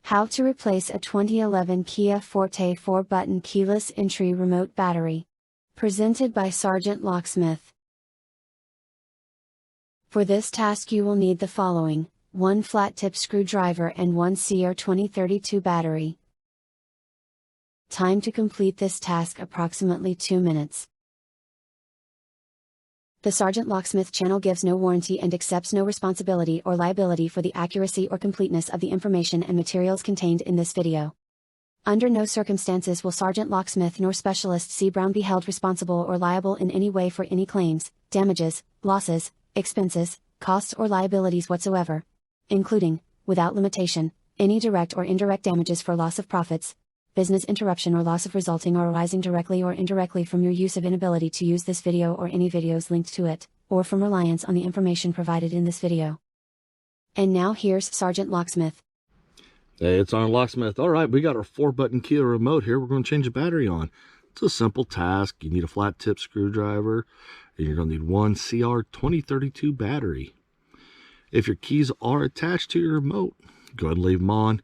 How to replace a 2011 Kia Forte 4-button keyless entry remote battery. Presented by SgtLocksmith. For this task you will need the following: 1 flat-tip screwdriver and 1 CR2032 battery. Time to complete this task approximately 2 minutes. The SgtLocksmith channel gives no warranty and accepts no responsibility or liability for the accuracy or completeness of the information and materials contained in this video. Under no circumstances will SgtLocksmith nor Specialist C. Brown be held responsible or liable in any way for any claims, damages, losses, expenses, costs or liabilities whatsoever, including, without limitation, any direct or indirect damages for loss of profits, business interruption or loss of resulting or arising directly or indirectly from your use of inability to use this video or any videos linked to it, or from reliance on the information provided in this video. And now here's SgtLocksmith. Hey, it's on Locksmith. All right, we got our 4-button Kia remote here. We're going to change the battery on. It's a simple task. You need a flat tip screwdriver, and you're going to need 1 CR2032 battery. If your keys are attached to your remote, go ahead and leave them on.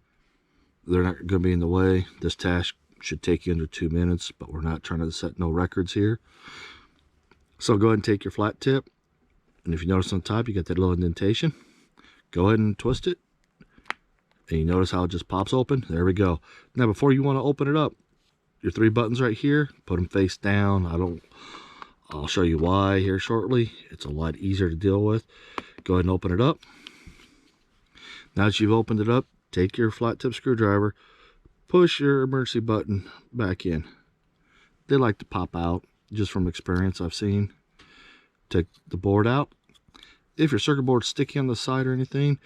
They're not going to be in the way. This task should take you under 2 minutes, but we're not trying to set no records here. So go ahead and take your flat tip, and if you notice on top you got that little indentation, go ahead and twist it, and you notice how it just pops open. There we go. Now before you want to open it up, your 3 buttons right here, put them face down. I'll show you why here shortly. It's a lot easier to deal with. Go ahead and open it up. Now that you've opened it up, take your flat tip screwdriver, push your emergency button back in. They like to pop out, just from experience I've seen. Take the board out. If your circuit board's sticky on the side or anything,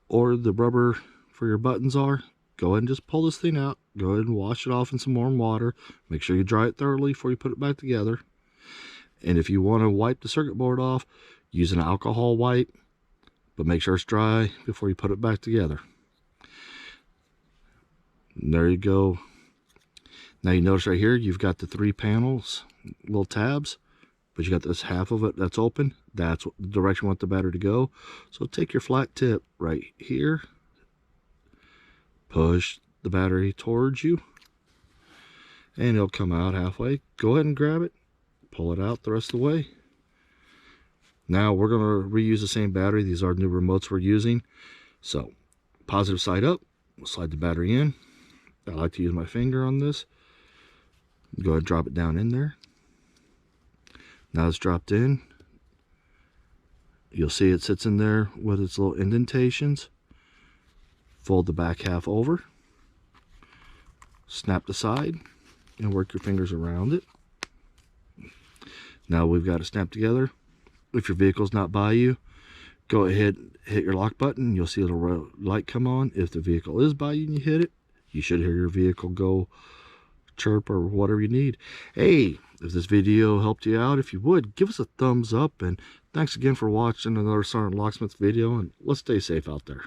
or the rubber for your buttons are, go ahead and just pull this thing out. Go ahead and wash it off in some warm water. Make sure you dry it thoroughly before you put it back together. And if you want to wipe the circuit board off, use an alcohol wipe, but make sure it's dry before you put it back together. And there you go. Now you notice right here, you've got the 3 panels, little tabs, but you got this half of it that's open. That's the direction you want the battery to go. So take your flat tip right here, push the battery towards you, and it'll come out halfway. Go ahead and grab it, pull it out the rest of the way. Now we're going to reuse the same battery. These are new remotes we're using. So positive side up, we'll slide the battery in. I like to use my finger on this. Go ahead and drop it down in there. Now it's dropped in. You'll see it sits in there with its little indentations. Fold the back half over. Snap the side and work your fingers around it. Now we've got it snapped together. If your vehicle's not by you, go ahead and hit your lock button. You'll see a little light come on. If the vehicle is by you and you hit it, you should hear your vehicle go chirp or whatever you need. Hey, if this video helped you out, if you would, give us a thumbs up. And thanks again for watching another SgtLocksmith video. And let's stay safe out there.